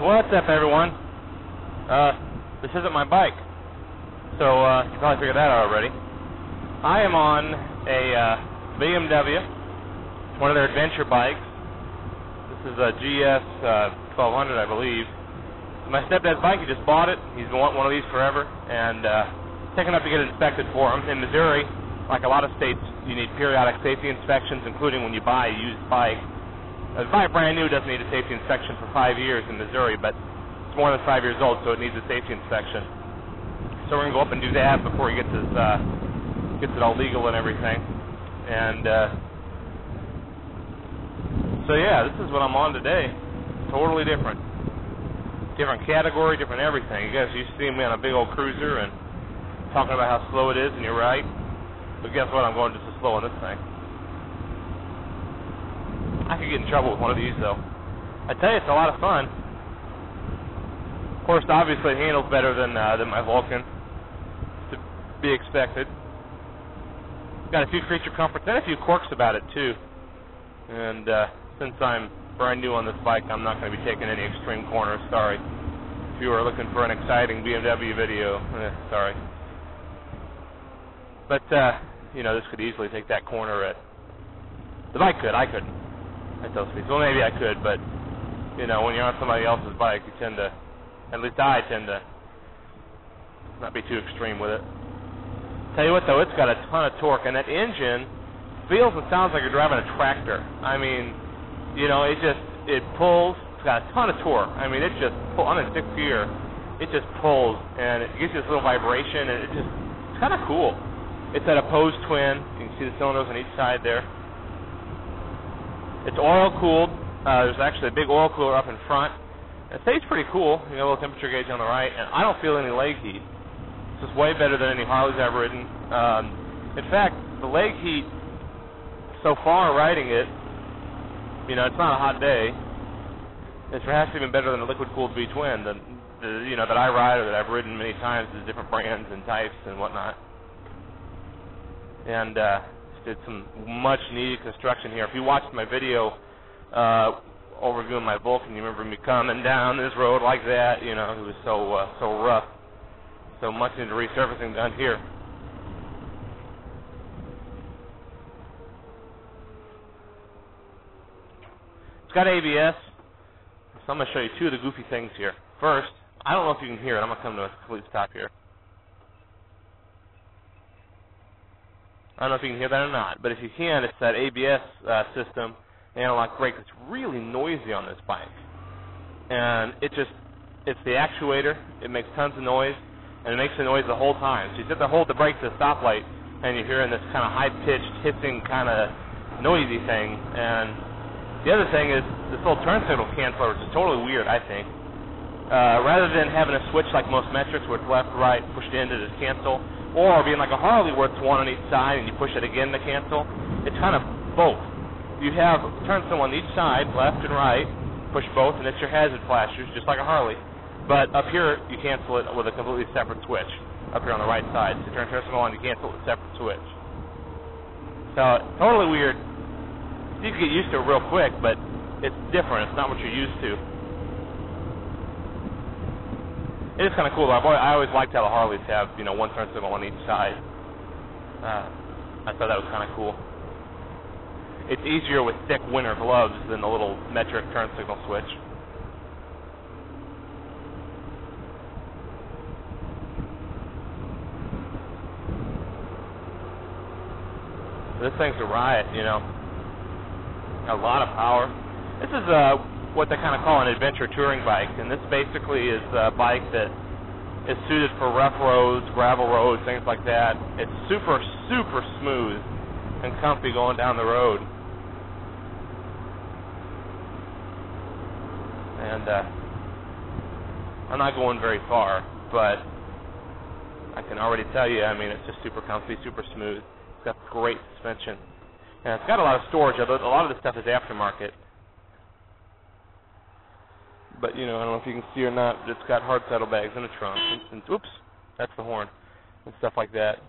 What's up, everyone? This isn't my bike, so you probably figured that out already. I am on a BMW, one of their adventure bikes. This is a GS 1200, I believe. My stepdad's bike. He just bought it. He's been wanting one of these forever, and taken up to get it inspected for him. In Missouri, like a lot of states, you need periodic safety inspections, including when you buy a used bike. If you buy a brand new, it doesn't need a safety inspection for 5 years in Missouri, but it's more than 5 years old, so it needs a safety inspection. So we're going to go up and do that before he gets it all legal and everything. And so yeah, this is what I'm on today. Totally different. Different category, different everything. You guys used to see me on a big old cruiser and talking about how slow it is, and you're right. But guess what? I'm going just as slow on this thing. I could get in trouble with one of these, though. I tell you, it's a lot of fun. Of course, obviously, it handles better than my Vulcan. To be expected. Got a few creature comforts and a few quirks about it, too. And since I'm brand new on this bike, I'm not going to be taking any extreme corners. Sorry. If you were looking for an exciting BMW video, sorry. But, you know, this could easily take that corner at... The bike could, I couldn't. At those speeds. Well, maybe I could, but, you know, when you're on somebody else's bike, you tend to, at least I tend to, not be too extreme with it. Tell you what, though, it's got a ton of torque, and that engine feels and sounds like you're driving a tractor. I mean, you know, it pulls. It's got a ton of torque. I mean, it just pulls. I'm in 6th gear. It just pulls, and it gives you this little vibration, and it's kind of cool. It's at a opposed twin. You can see the cylinders on each side there. It's oil-cooled. There's actually a big oil cooler up in front. It stays pretty cool. You got a little temperature gauge on the right, and I don't feel any leg heat. It's just way better than any Harleys I've ridden. In fact, the leg heat, so far riding it, you know, it's not a hot day. It's perhaps even better than a liquid-cooled V-twin you know, that I ride or that I've ridden many times. There's different brands and types and whatnot. And did some much needed construction here. If you watched my video overviewing my Vulcan, you remember me coming down this road like that. You know, it was so rough. So much needed resurfacing done here. It's got ABS, so I'm going to show you two of the goofy things here. First, I don't know if you can hear it. I'm going to come to a complete stop here. I don't know if you can hear that or not, but if you can, it's that ABS system, analog brake, that's really noisy on this bike. And it's the actuator. It makes tons of noise, and it makes the noise the whole time. So you sit there, hold the brake to the stoplight, and you're hearing this kind of high-pitched, hissing, kind of noisy thing. And the other thing is this little turn signal canceller, which is totally weird, I think. Rather than having a switch like most metrics, where it's left, right, pushed in to just cancel, or being like a Harley where it's one on each side and you push it again to cancel, it's kind of both. You have turn signal on each side, left and right, push both, and it's your hazard flashers, just like a Harley. But up here, you cancel it with a completely separate switch, up here on the right side. So you turn signal on, you cancel it with a separate switch. So, totally weird. You can get used to it real quick, but it's different. It's not what you're used to. It is kind of cool. I always liked how the Harleys have, you know, one turn signal on each side. I thought that was kind of cool. It's easier with thick winter gloves than the little metric turn signal switch. This thing's a riot, you know. A lot of power. This is what they kind of call an adventure touring bike, and this basically is a bike that is suited for rough roads, gravel roads, things like that. It's super, super smooth and comfy going down the road. And I'm not going very far, but I can already tell you, I mean, it's just super comfy, super smooth. It's got great suspension. And it's got a lot of storage, although a lot of this stuff is aftermarket. But, you know, I don't know if you can see or not, but it's got hard saddlebags in the trunk. And oops, that's the horn. And stuff like that.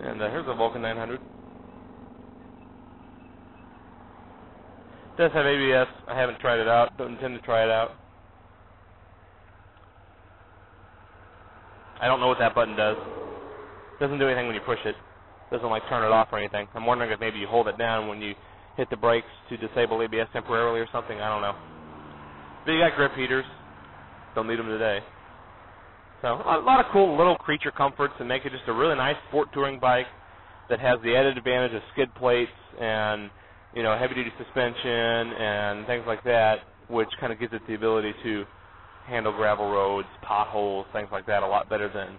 And here's a Vulcan 900. It does have ABS. I haven't tried it out. Don't intend to try it out. I don't know what that button does. It doesn't do anything when you push it. It doesn't like turn it off or anything. I'm wondering if maybe you hold it down when you hit the brakes to disable ABS temporarily or something. I don't know. But you got grip heaters. Don't need them today. So a lot of cool little creature comforts and make it just a really nice sport touring bike that has the added advantage of skid plates and, you know, heavy-duty suspension and things like that, which kind of gives it the ability to handle gravel roads, potholes, things like that a lot better than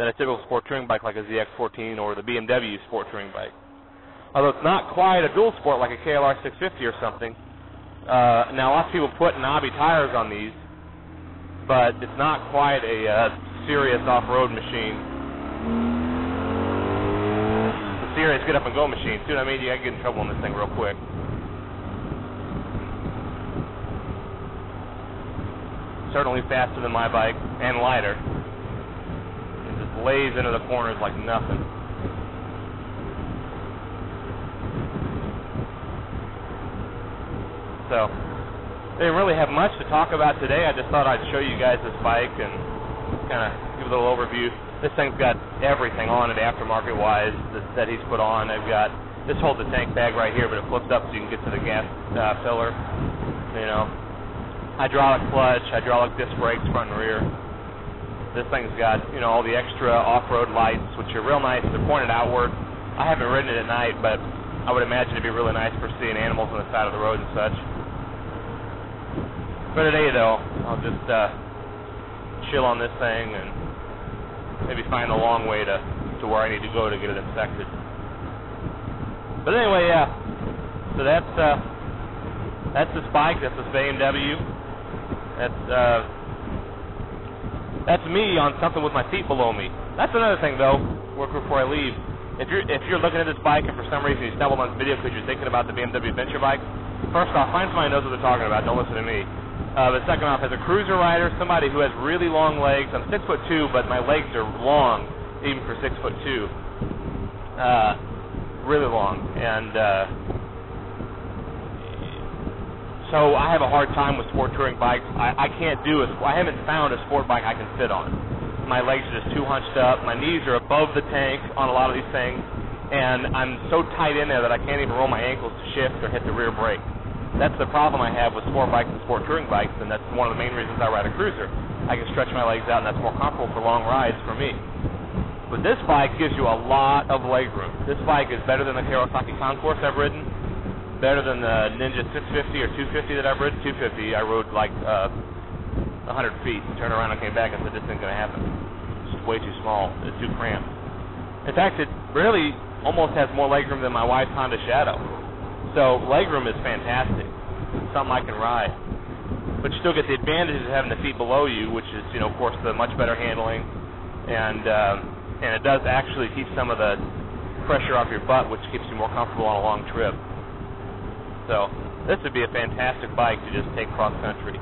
a typical sport touring bike like a ZX14 or the BMW sport touring bike. Although it's not quite a dual sport like a KLR 650 or something. Now, lots of people put knobby tires on these, but it's not quite a serious off-road machine. It's a serious get-up-and-go machine. See what I mean? You got to get in trouble on this thing real quick. Certainly faster than my bike, and lighter. It just lays into the corners like nothing. So, I didn't really have much to talk about today. I just thought I'd show you guys this bike and kind of give a little overview. This thing's got everything on it aftermarket-wise that he's put on. I've got, this holds the tank bag right here, but it flips up so you can get to the gas filler, you know. Hydraulic clutch, hydraulic disc brakes, front and rear. This thing's got, you know, all the extra off-road lights, which are real nice. They're pointed outward. I haven't ridden it at night, but I would imagine it'd be really nice for seeing animals on the side of the road and such. For today, though, I'll just chill on this thing and maybe find a long way to where I need to go to get it inspected. But anyway, yeah. So that's this bike. That's this BMW. That's me on something with my feet below me. That's another thing, though. Before I leave, if you're looking at this bike and for some reason you stumbled on this video because you're thinking about the BMW adventure bike, first off, find somebody who knows what they're talking about. Don't listen to me. But second off, as a cruiser rider, somebody who has really long legs. I'm 6'2", but my legs are long, even for 6'2". Really long, and so I have a hard time with sport touring bikes. I haven't found a sport bike I can fit on. My legs are just too hunched up. My knees are above the tank on a lot of these things, and I'm so tight in there that I can't even roll my ankles to shift or hit the rear brake. That's the problem I have with sport bikes and sport touring bikes, and that's one of the main reasons I ride a cruiser. I can stretch my legs out, and that's more comfortable for long rides for me. But this bike gives you a lot of leg room. This bike is better than the Kawasaki Concourse I've ridden, better than the Ninja 650 or 250 that I've ridden. 250, I rode like 100 feet, turned around and came back and said, this isn't going to happen. It's just way too small. It's too cramped. In fact, it really almost has more legroom than my wife's Honda Shadow. So legroom is fantastic. It's something I can ride. But you still get the advantages of having the feet below you, which is, you know, of course, the much better handling, and it does actually keep some of the pressure off your butt, which keeps you more comfortable on a long trip. So this would be a fantastic bike to just take cross country.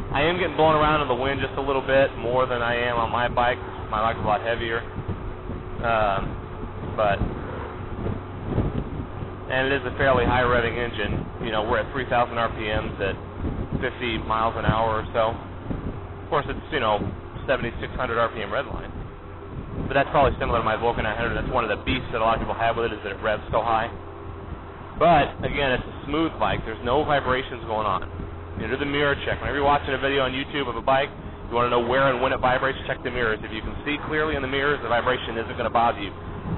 I am getting blown around in the wind just a little bit more than I am on my bike. My bike's a lot heavier, and it is a fairly high revving engine. You know, we're at 3,000 RPMs at 50 miles an hour or so. Of course, it's, you know, 7,600 RPM redline. But that's probably similar to my Vulcan 900. That's one of the beasts that a lot of people have with it, is that it revs so high. But, again, it's a smooth bike. There's no vibrations going on. You do the mirror check. Whenever you're watching a video on YouTube of a bike, you want to know where and when it vibrates, check the mirrors. If you can see clearly in the mirrors, the vibration isn't going to bother you.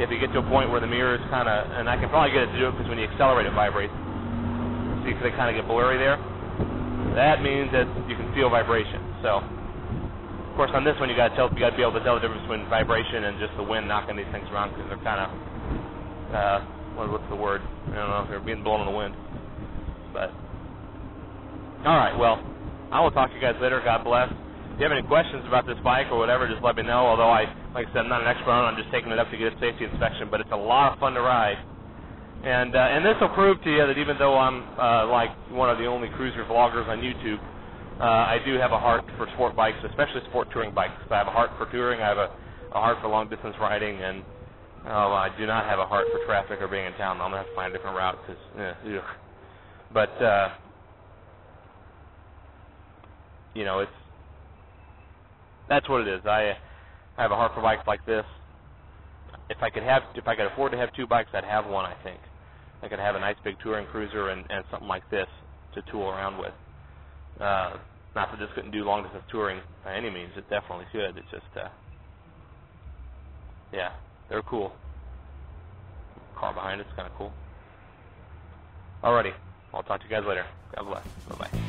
If you get to a point where the mirrors kind of, and I can probably get it to do it because when you accelerate it vibrates, see, they kind of get blurry there. That means that you can feel vibration. So, of course, on this one you got to be able to tell the difference between vibration and just the wind knocking these things around, because they're kind of, what's the word? I don't know if they're being blown in the wind. But all right, well, I will talk to you guys later. God bless. If you have any questions about this bike or whatever, just let me know. Although like I said, I'm not an expert on it. I'm just taking it up to get a safety inspection, but it's a lot of fun to ride. And this will prove to you that even though I'm like one of the only cruiser vloggers on YouTube, I do have a heart for sport bikes, especially sport touring bikes. I have a heart for touring. I have a heart for long distance riding, and I do not have a heart for traffic or being in town. I'm gonna have to find a different route because. But you know, that's what it is. I have a heart for bikes like this. If I could afford to have two bikes, I'd have one. I think I could have a nice big touring cruiser and something like this to tool around with. Not that this couldn't do long distance touring by any means. It definitely could. It's just, yeah, they're cool. Car behind it's kind of cool. Alrighty, I'll talk to you guys later. God bless. Bye bye.